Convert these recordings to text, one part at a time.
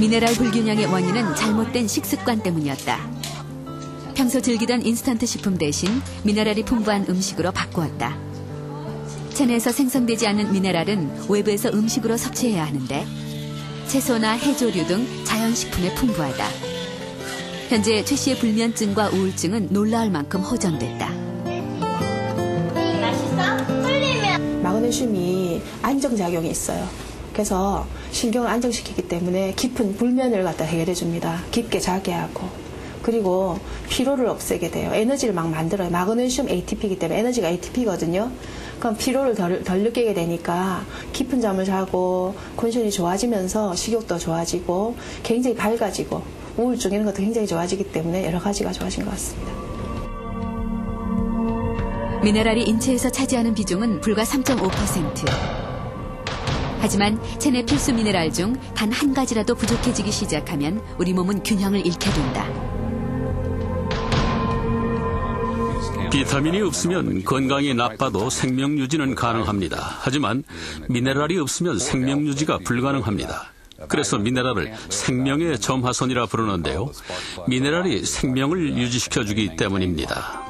미네랄 불균형의 원인은 잘못된 식습관 때문이었다. 평소 즐기던 인스턴트 식품 대신 미네랄이 풍부한 음식으로 바꾸었다. 체내에서 생성되지 않는 미네랄은 외부에서 음식으로 섭취해야 하는데 채소나 해조류 등 자연식품에 풍부하다. 현재 최 씨의 불면증과 우울증은 놀라울 만큼 호전됐다. 맛있어? 꿀리면. 마그네슘이 안정작용이 있어요. 그래서 신경을 안정시키기 때문에 깊은 불면을 갖다 해결해 줍니다. 깊게 자게 하고. 그리고 피로를 없애게 돼요. 에너지를 막 만들어요. 마그네슘 ATP이기 때문에 에너지가 ATP거든요. 그럼 피로를 덜 느끼게 되니까 깊은 잠을 자고 컨디션이 좋아지면서 식욕도 좋아지고 굉장히 밝아지고 우울증 이런 것도 굉장히 좋아지기 때문에 여러 가지가 좋아진 것 같습니다. 미네랄이 인체에서 차지하는 비중은 불과 3.5%. 하지만 체내 필수 미네랄 중 단 한 가지라도 부족해지기 시작하면 우리 몸은 균형을 잃게 된다. 비타민이 없으면 건강이 나빠도 생명 유지는 가능합니다. 하지만 미네랄이 없으면 생명 유지가 불가능합니다. 그래서 미네랄을 생명의 점화선이라 부르는데요. 미네랄이 생명을 유지시켜주기 때문입니다.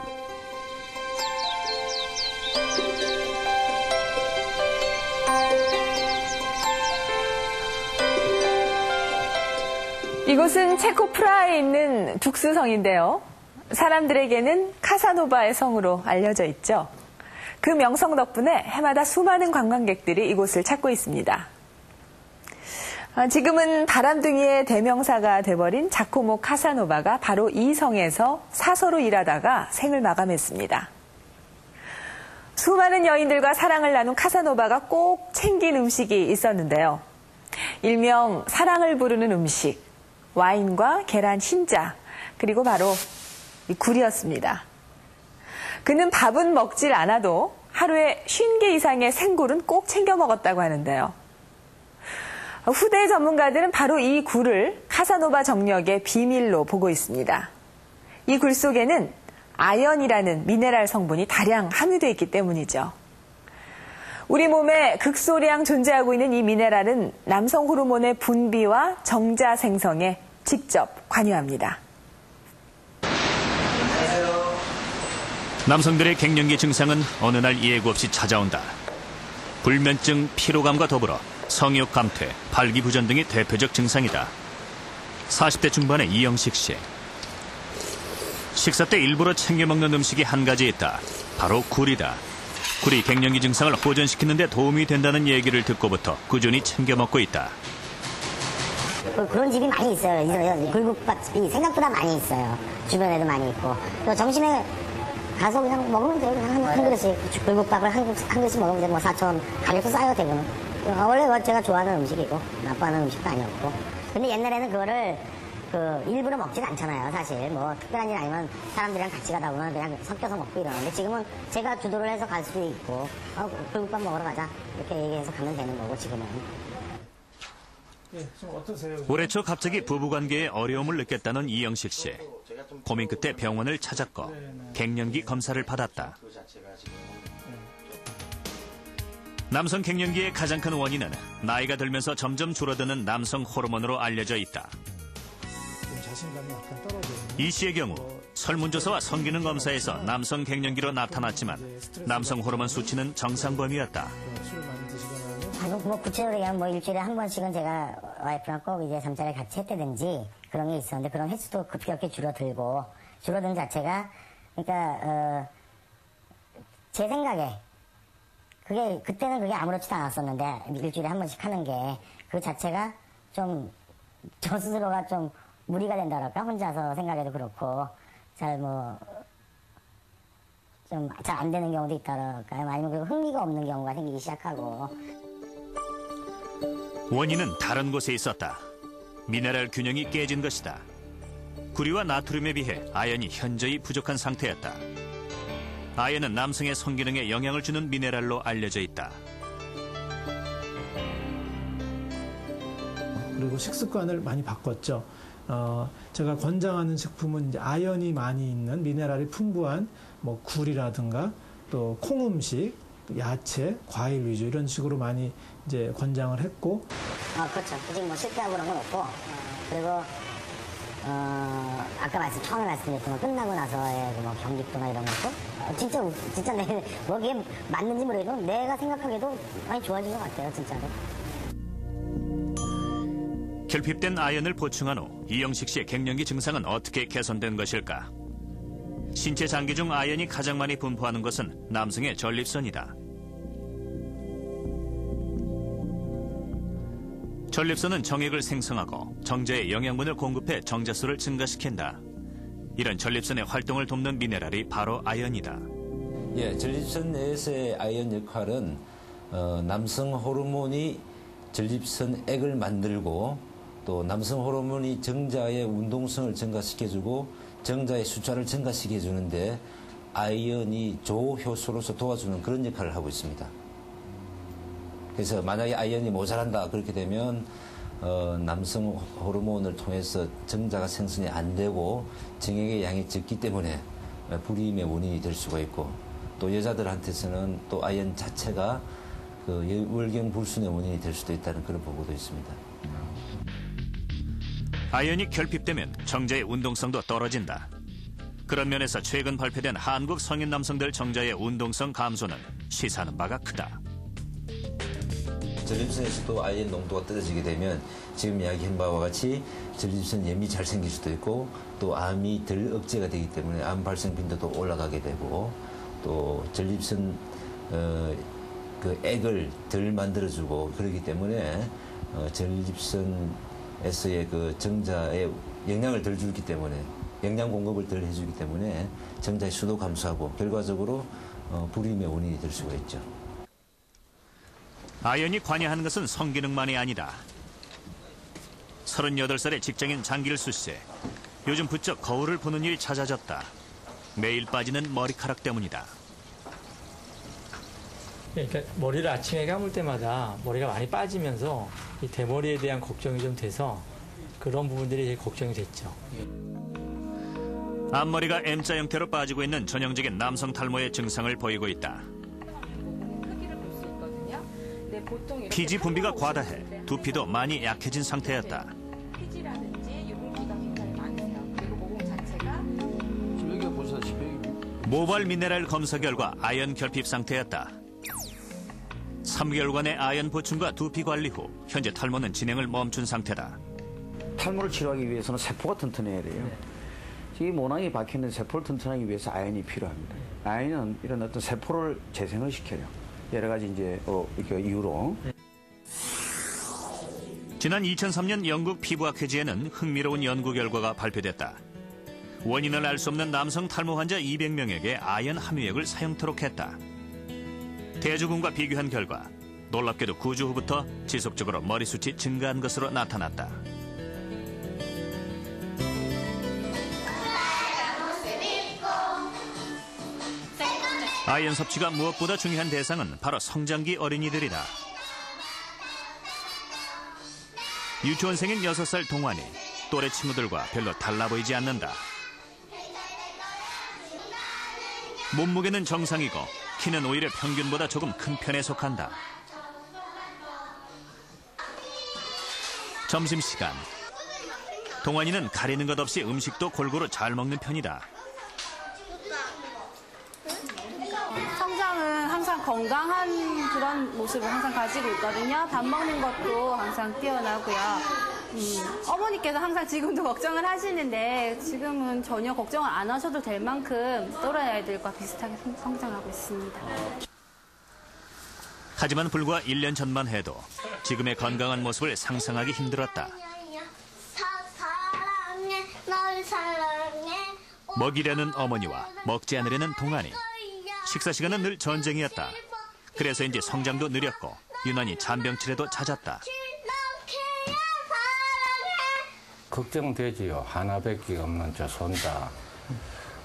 이곳은 체코 프라하에 있는 둑스성인데요. 사람들에게는 카사노바의 성으로 알려져 있죠. 그 명성 덕분에 해마다 수많은 관광객들이 이곳을 찾고 있습니다. 지금은 바람둥이의 대명사가 돼버린 자코모 카사노바가 바로 이 성에서 사서로 일하다가 생을 마감했습니다. 수많은 여인들과 사랑을 나눈 카사노바가 꼭 챙긴 음식이 있었는데요. 일명 사랑을 부르는 음식, 와인과 계란 흰자, 그리고 바로 이 굴이었습니다. 그는 밥은 먹질 않아도 하루에 50개 이상의 생굴은 꼭 챙겨 먹었다고 하는데요. 후대 전문가들은 바로 이 굴을 카사노바 정력의 비밀로 보고 있습니다. 이 굴 속에는 아연이라는 미네랄 성분이 다량 함유되어 있기 때문이죠. 우리 몸에 극소량 존재하고 있는 이 미네랄은 남성 호르몬의 분비와 정자 생성에 직접 관여합니다. 남성들의 갱년기 증상은 어느 날 예고 없이 찾아온다. 불면증, 피로감과 더불어 성욕 감퇴, 발기부전 등이 대표적 증상이다. 40대 중반의 이영식 씨. 식사 때 일부러 챙겨 먹는 음식이 한 가지 있다. 바로 굴이다. 굴이 갱년기 증상을 호전시키는 데 도움이 된다는 얘기를 듣고부터 꾸준히 챙겨 먹고 있다. 그런 집이 많이 있어요. 굴국밥집이 생각보다 많이 있어요. 주변에도 많이 있고. 또 점심에 가서 그냥 먹으면 돼요. 그냥 한 그릇씩 굴국밥을 한 그릇씩 먹으면 돼요. 뭐 4,000원 가격도 싸요, 대부분. 원래 제가 좋아하는 음식이고 나빠하는 음식도 아니었고. 근데 옛날에는 그거를 일부러 먹진 않잖아요, 사실. 뭐 특별한 일 아니면 사람들이랑 같이 가다 보면 그냥 섞여서 먹고 이러는데 지금은 제가 주도를 해서 갈 수도 있고 굴국밥 먹으러 가자 이렇게 얘기해서 가면 되는 거고 지금은. 올해 초 갑자기 부부관계에 어려움을 느꼈다는 이영식 씨. 고민 끝에 병원을 찾았고 갱년기 검사를 받았다. 남성 갱년기의 가장 큰 원인은 나이가 들면서 점점 줄어드는 남성 호르몬으로 알려져 있다. 이 씨의 경우 설문조사와 성기능 검사에서 남성 갱년기로 나타났지만 남성 호르몬 수치는 정상 범위였다. 뭐 구체적으로 얘기하면 뭐 일주일에 한 번씩은 제가 와이프랑 꼭 이제 잠자리를 같이 했다든지 그런 게 있었는데 그런 횟수도 급격히 줄어든 자체가 그러니까 제 생각에 그때는 그게 아무렇지도 않았었는데 일주일에 한 번씩 하는 게 그 자체가 좀 저 스스로가 좀 무리가 된다랄까 혼자서 생각해도 그렇고 잘 안 되는 경우도 있다랄까 아니면 그 흥미가 없는 경우가 생기기 시작하고. 원인은 다른 곳에 있었다. 미네랄 균형이 깨진 것이다. 구리와 나트륨에 비해 아연이 현저히 부족한 상태였다. 아연은 남성의 성기능에 영향을 주는 미네랄로 알려져 있다. 그리고 식습관을 많이 바꿨죠. 제가 권장하는 식품은 이제 아연이 많이 있는 미네랄이 풍부한 뭐 굴이라든가 또 콩음식, 야채, 과일 위주 이런 식으로 많이 이제 권장을 했고. 그렇죠. 지금 뭐 실패하고 그런 건 없고, 그리고, 아까 처음에 말씀드렸던 끝나고 나서의 뭐 경직도나 이런 것도, 진짜 뭐 그게 맞는지 모르겠고, 내가 생각하기에도 많이 좋아진 것 같아요, 진짜로. 결핍된 아연을 보충한 후 이영식 씨의 갱년기 증상은 어떻게 개선된 것일까? 신체 장기 중 아연이 가장 많이 분포하는 것은 남성의 전립선이다. 전립선은 정액을 생성하고 정자에 영양분을 공급해 정자수를 증가시킨다. 이런 전립선의 활동을 돕는 미네랄이 바로 아연이다. 예, 전립선 내에서의 아연 역할은 남성 호르몬이 전립선액을 만들고 또 남성 호르몬이 정자의 운동성을 증가시켜주고 정자의 숫자를 증가시켜주는데 아연이 조효소로서 도와주는 그런 역할을 하고 있습니다. 그래서 만약에 아연이 모자란다 그렇게 되면 남성 호르몬을 통해서 정자가 생성이 안 되고 정액의 양이 적기 때문에 불임의 원인이 될 수가 있고 또 여자들한테서는 또 아연 자체가 그 월경 불순의 원인이 될 수도 있다는 그런 보고도 있습니다. 아연이 결핍되면 정자의 운동성도 떨어진다. 그런 면에서 최근 발표된 한국 성인 남성들 정자의 운동성 감소는 시사하는 바가 크다. 전립선에서도 아연 농도가 떨어지게 되면 지금 이야기한 바와 같이 전립선 염이 잘 생길 수도 있고 또 암이 덜 억제가 되기 때문에 암 발생 빈도도 올라가게 되고 또 전립선 그 액을 덜 만들어주고 그러기 때문에 전립선에서의 그 정자에 영양을 덜 주기 때문에 영양 공급을 덜 해주기 때문에 정자의 수도 감소하고 결과적으로 불임의 원인이 될 수가 있죠. 아연이 관여하는 것은 성기능만이 아니다. 38살의 직장인 장길수 씨. 요즘 부쩍 거울을 보는 일이 잦아졌다. 매일 빠지는 머리카락 때문이다. 그러니까 머리를 아침에 감을 때마다 머리가 많이 빠지면서 이 대머리에 대한 걱정이 좀 돼서 그런 부분들이 되게 걱정이 됐죠. 앞머리가 M자 형태로 빠지고 있는 전형적인 남성 탈모의 증상을 보이고 있다. 피지 분비가 과다해 두피도 많이 약해진 상태였다. 피지라든지 유분기가 굉장히 많으세요. 그리고 모공 자체가 모발 미네랄 검사 결과 아연 결핍 상태였다. 3개월간의 아연 보충과 두피 관리 후 현재 탈모는 진행을 멈춘 상태다. 탈모를 치료하기 위해서는 세포가 튼튼해야 돼요. 이 모낭이 박혀있는 세포를 튼튼하기 위해서 아연이 필요합니다. 아연은 이런 어떤 세포를 재생을 시켜요. 여러 가지 이제 이렇게 이유로. 지난 2003년 영국 피부학회지에는 흥미로운 연구 결과가 발표됐다. 원인을 알 수 없는 남성 탈모 환자 200명에게 아연 함유액을 사용토록 했다. 대조군과 비교한 결과 놀랍게도 9주 후부터 지속적으로 머리숱이 증가한 것으로 나타났다. 아연 섭취가 무엇보다 중요한 대상은 바로 성장기 어린이들이다. 유치원생인 6살 동환이 또래 친구들과 별로 달라 보이지 않는다. 몸무게는 정상이고 키는 오히려 평균보다 조금 큰 편에 속한다. 점심시간. 동환이는 가리는 것 없이 음식도 골고루 잘 먹는 편이다. 성장은 항상 건강한 그런 모습을 항상 가지고 있거든요. 밥 먹는 것도 항상 뛰어나고요. 어머니께서 항상 지금도 걱정을 하시는데 지금은 전혀 걱정을 안 하셔도 될 만큼 또래 아이들과 비슷하게 성장하고 있습니다. 하지만 불과 1년 전만 해도 지금의 건강한 모습을 상상하기 힘들었다. 사랑해, 널 사랑해. 먹이려는 어머니와 먹지 않으려는 동안이. 식사 시간은 늘 전쟁이었다. 그래서인지 성장도 느렸고 유난히 잔병치레도 잦았다. 걱정되지요. 하나밖에 없는 저 손자.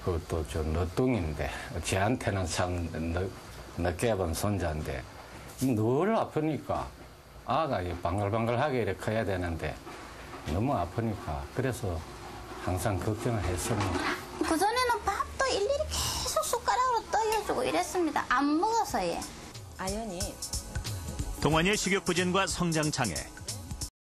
그것도 저 늦둥인데 쟤한테는 참 늦게 본 손자인데 늘 아프니까 아가 방글방글하게 이렇게 커야 되는데 너무 아프니까 그래서 항상 걱정을 했습니다. 그전에는 밥도 일일이 계속 숟가락으로 떠여주고 이랬습니다. 안 먹어서 예. 아연이 동안의 식욕 부진과 성장 장애,